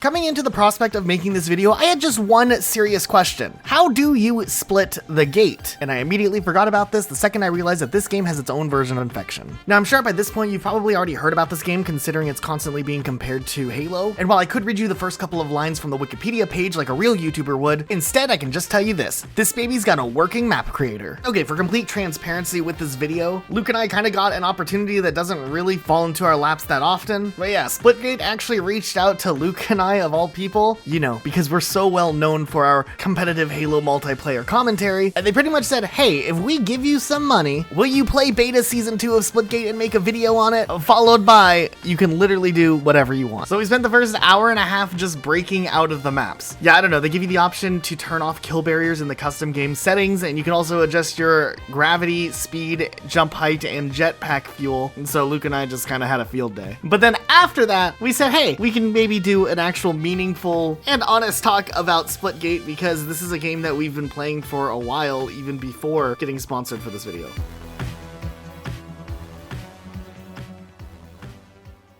Coming into the prospect of making this video, I had just one serious question. How do you split the gate? And I immediately forgot about this the second I realized that this game has its own version of Infection. Now, I'm sure by this point you've probably already heard about this game, considering it's constantly being compared to Halo. And while I could read you the first couple of lines from the Wikipedia page like a real YouTuber would, instead I can just tell you this. This baby's got a working map creator. Okay, for complete transparency with this video, Luke and I kind of got an opportunity that doesn't really fall into our laps that often. But yeah, Splitgate actually reached out to Luke and I, of all people, you know, because we're so well known for our competitive Halo multiplayer commentary, and they pretty much said, hey, if we give you some money, will you play beta season 2 of Splitgate and make a video on it? Followed by, you can literally do whatever you want. So we spent the first hour and a half just breaking out of the maps. Yeah, I don't know, they give you the option to turn off kill barriers in the custom game settings, and you can also adjust your gravity, speed, jump height, and jetpack fuel. And so Luke and I just kind of had a field day. But then after that, we said, hey, we can maybe do an actual meaningful and honest talk about Splitgate, because this is a game that we've been playing for a while, even before getting sponsored for this video.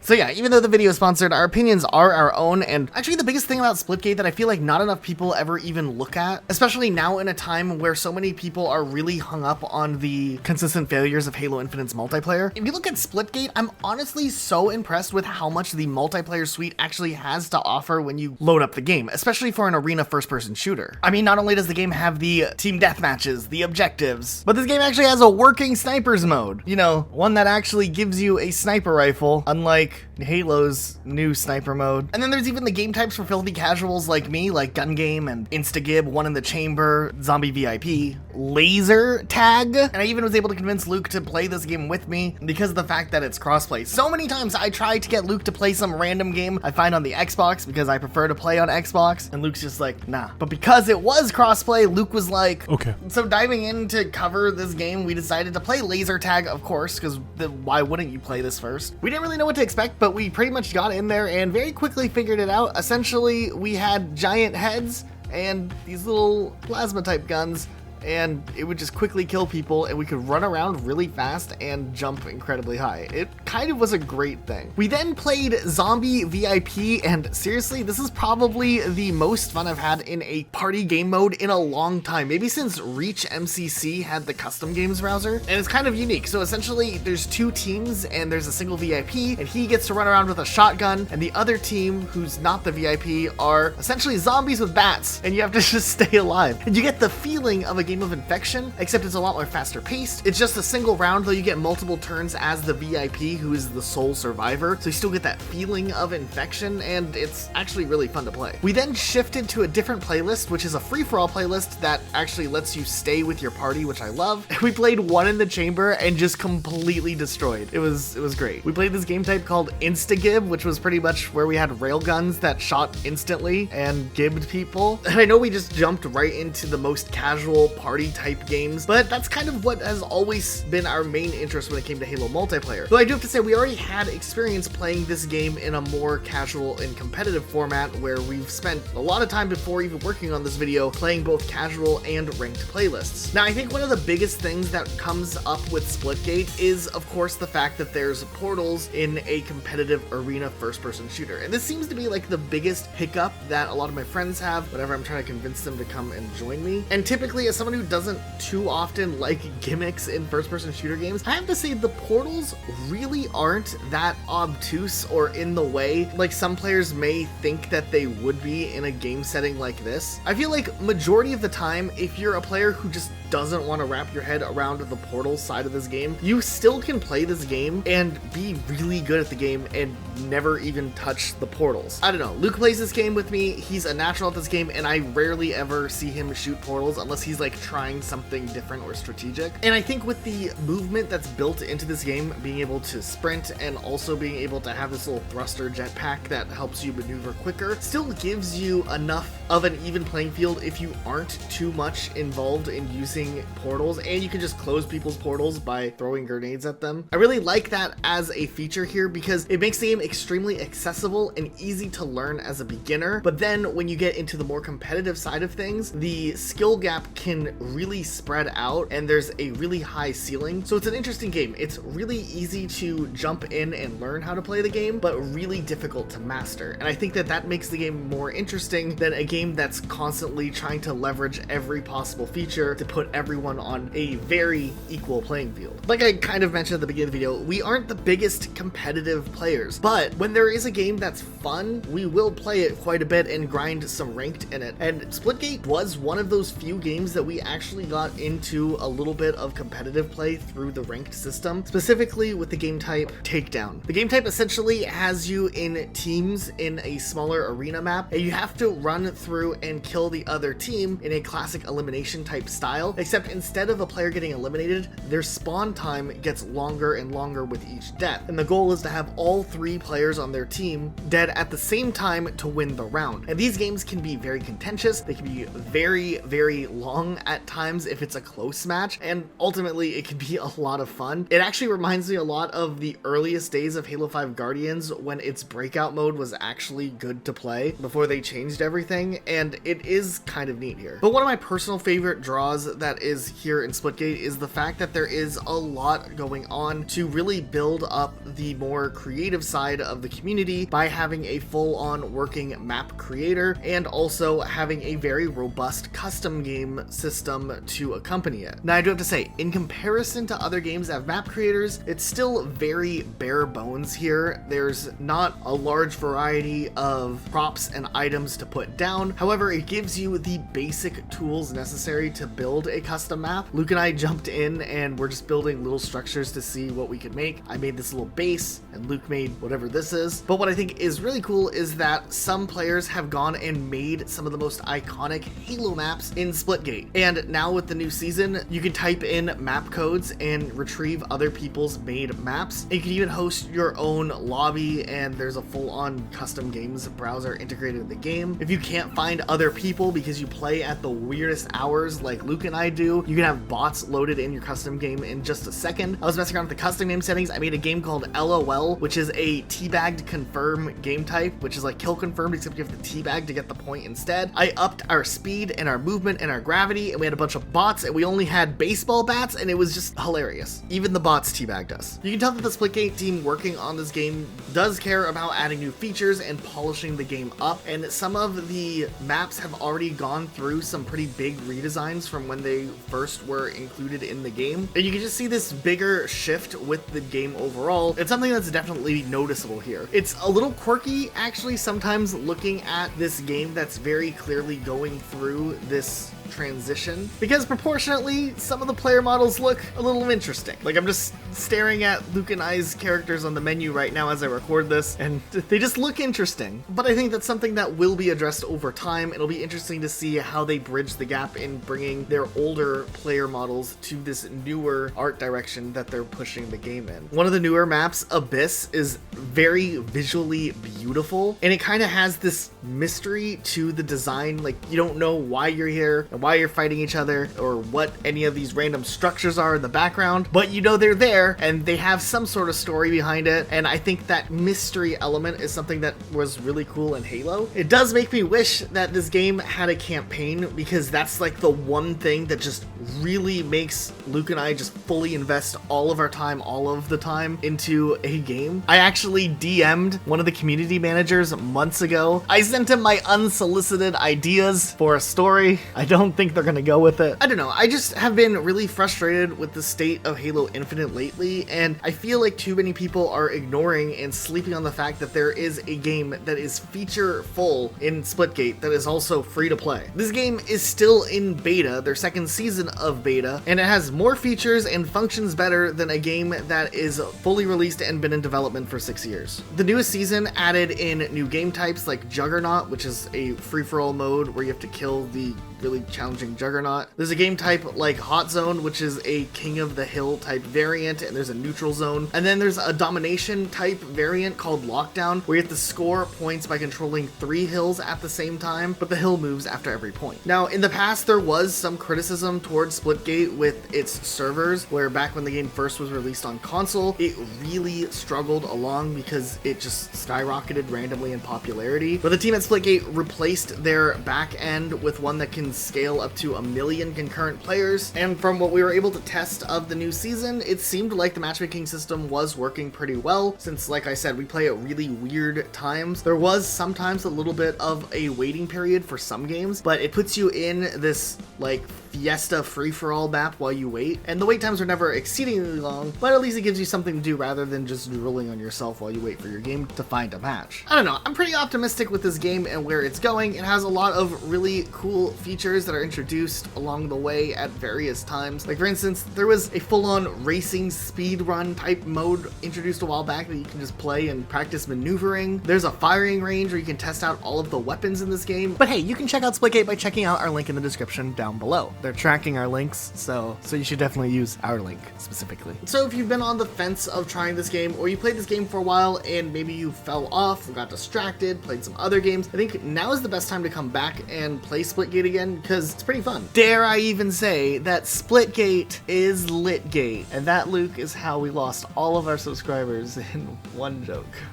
So yeah, even though the video is sponsored, our opinions are our own, and actually the biggest thing about Splitgate that I feel like not enough people ever even look at, especially now in a time where so many people are really hung up on the consistent failures of Halo Infinite's multiplayer. If you look at Splitgate, I'm honestly so impressed with how much the multiplayer suite actually has to offer when you load up the game, especially for an arena first-person shooter. I mean, not only does the game have the team deathmatches, the objectives, but this game actually has a working snipers mode. You know, one that actually gives you a sniper rifle, unlike Halo's new sniper mode. And then there's even the game types for filthy casuals like me, like gun game and instagib, one in the chamber, zombie VIP, laser tag. And I even was able to convince Luke to play this game with me because of the fact that it's crossplay. So many times I tried to get Luke to play some random game I find on the Xbox because I prefer to play on Xbox, and Luke's just like, nah. But because it was crossplay, Luke was like, okay. So diving in to cover this game, we decided to play laser tag, of course, because why wouldn't you play this first? We didn't really know what to expect, but we pretty much got in there and very quickly figured it out. Essentially, we had giant heads and these little plasma type guns, and it would just quickly kill people, and we could run around really fast and jump incredibly high. It kind of was a great thing. We then played Zombie VIP, and seriously, this is probably the most fun I've had in a party game mode in a long time, maybe since Reach MCC had the custom games browser, and it's kind of unique. So essentially, there's two teams, and there's a single VIP, and he gets to run around with a shotgun, and the other team, who's not the VIP, are essentially zombies with bats, and you have to just stay alive. And you get the feeling of a game of Infection, except it's a lot more faster paced. It's just a single round, though you get multiple turns as the VIP, who is the sole survivor, so you still get that feeling of Infection, and it's actually really fun to play. We then shifted to a different playlist, which is a free-for-all playlist that actually lets you stay with your party, which I love. We played one in the chamber and just completely destroyed. It was great. We played this game type called instagib, which was pretty much where we had railguns that shot instantly and gibbed people. And I know we just jumped right into the most casual party type games, but that's kind of what has always been our main interest when it came to Halo multiplayer. Though I do have to say, we already had experience playing this game in a more casual and competitive format, where we've spent a lot of time before even working on this video playing both casual and ranked playlists. Now, I think one of the biggest things that comes up with Splitgate is, of course, the fact that there's portals in a competitive arena first-person shooter. And this seems to be like the biggest hiccup that a lot of my friends have whenever I'm trying to convince them to come and join me. And typically, as someone who doesn't too often like gimmicks in first-person shooter games, I have to say the portals really aren't that obtuse or in the way like some players may think that they would be in a game setting like this. I feel like majority of the time, if you're a player who just doesn't want to wrap your head around the portal side of this game, you still can play this game and be really good at the game and never even touch the portals. I don't know, Luke plays this game with me, he's a natural at this game, and I rarely ever see him shoot portals unless he's like trying something different or strategic. And I think with the movement that's built into this game, being able to sprint and also being able to have this little thruster jetpack that helps you maneuver quicker, still gives you enough of an even playing field if you aren't too much involved in using portals, and you can just close people's portals by throwing grenades at them. I really like that as a feature here because it makes the game extremely accessible and easy to learn as a beginner, but then when you get into the more competitive side of things, the skill gap can been really spread out, and there's a really high ceiling. So it's an interesting game. It's really easy to jump in and learn how to play the game, but really difficult to master. And I think that that makes the game more interesting than a game that's constantly trying to leverage every possible feature to put everyone on a very equal playing field. Like I kind of mentioned at the beginning of the video, we aren't the biggest competitive players, but when there is a game that's fun, we will play it quite a bit and grind some ranked in it. And Splitgate was one of those few games that we actually got into a little bit of competitive play through the ranked system, specifically with the game type Takedown. The game type essentially has you in teams in a smaller arena map, and you have to run through and kill the other team in a classic elimination type style, except instead of a player getting eliminated, their spawn time gets longer and longer with each death. And the goal is to have all 3 players on their team dead at the same time to win the round. And these games can be very contentious, they can be very, very long at times if it's a close match, and ultimately it can be a lot of fun. It actually reminds me a lot of the earliest days of Halo 5 Guardians when its breakout mode was actually good to play before they changed everything, and it is kind of neat here. But one of my personal favorite draws that is here in Splitgate is the fact that there is a lot going on to really build up the more creative side of the community by having a full-on working map creator and also having a very robust custom game system to accompany it. Now I do have to say, in comparison to other games that have map creators, it's still very bare bones here. There's not a large variety of props and items to put down. However, it gives you the basic tools necessary to build a custom map. Luke and I jumped in and we're just building little structures to see what we could make. I made this little base and Luke made whatever this is. But what I think is really cool is that some players have gone and made some of the most iconic Halo maps in Splitgate. And now with the new season, you can type in map codes and retrieve other people's made maps. And you can even host your own lobby, and there's a full-on custom games browser integrated in the game. If you can't find other people because you play at the weirdest hours like Luke and I do, you can have bots loaded in your custom game in just a second. I was messing around with the custom name settings. I made a game called LOL, which is a teabagged confirm game type, which is like kill confirmed, except you have to teabag to get the point instead. I upped our speed and our movement and our gravity, and we had a bunch of bots, and we only had baseball bats, and it was just hilarious. Even the bots teabagged us. You can tell that the Splitgate team working on this game does care about adding new features and polishing the game up, and some of the maps have already gone through some pretty big redesigns from when they first were included in the game, and you can just see this bigger shift with the game overall. It's something that's definitely noticeable here. It's a little quirky actually sometimes looking at this game that's very clearly going through this transition, because proportionately some of the player models look a little interesting. Like, I'm just staring at Luke and I's characters on the menu right now as I record this, and they just look interesting. But I think that's something that will be addressed over time. It'll be interesting to see how they bridge the gap in bringing their older player models to this newer art direction that they're pushing the game in. One of the newer maps, Abyss, is very visually beautiful, and it kind of has this mystery to the design. Like, you don't know why you're here and why you're fighting each other or what any of these random structures are in the background, but you know they're there and they have some sort of story behind it. And I think that mystery element is something that was really cool in Halo. It does make me wish that this game had a campaign, because that's like the one thing that just really makes Luke and I just fully invest all of our time, all of the time into a game. I actually DM'd one of the community managers months ago. I sent him my unsolicited ideas for a story. I don't think they're gonna go with it. I don't know, I just have been really frustrated with the state of Halo Infinite lately, and I feel like too many people are ignoring and sleeping on the fact that there is a game that is feature full in Splitgate that is also free to play. This game is still in beta, their second season of beta, and it has more features and functions better than a game that is fully released and been in development for 6 years. The newest season added in new game types like Juggernaut, which is a free-for-all mode where you have to kill the really challenging Juggernaut. There's a game type like Hot Zone, which is a King of the Hill type variant, and there's a neutral zone. And then there's a domination type variant called Lockdown, where you have to score points by controlling 3 hills at the same time, but the hill moves after every point. Now, in the past, there was some criticism towards Splitgate with its servers, where back when the game first was released on console, it really struggled along because it just skyrocketed randomly in popularity. But the team at Splitgate replaced their back end with one that can scale scale up to 1 million concurrent players. And from what we were able to test of the new season, it seemed like the matchmaking system was working pretty well, since, like I said, we play at really weird times. There was sometimes a little bit of a waiting period for some games, but it puts you in this like fiesta free-for-all map while you wait, and the wait times are never exceedingly long, but at least it gives you something to do rather than just drooling on yourself while you wait for your game to find a match. I don't know, I'm pretty optimistic with this game and where it's going. It has a lot of really cool features that are introduced along the way at various times. Like, for instance, there was a full-on racing speed run type mode introduced a while back that you can just play and practice maneuvering. There's a firing range where you can test out all of the weapons in this game. But hey, you can check out Splitgate by checking out our link in the description down below. They're tracking our links, so you should definitely use our link specifically. So if you've been on the fence of trying this game, or you played this game for a while and maybe you fell off, got distracted, played some other games, I think now is the best time to come back and play Splitgate again, because it's pretty fun. Dare I even say that Splitgate is Litgate, and that, Luke, is how we lost all of our subscribers in one joke.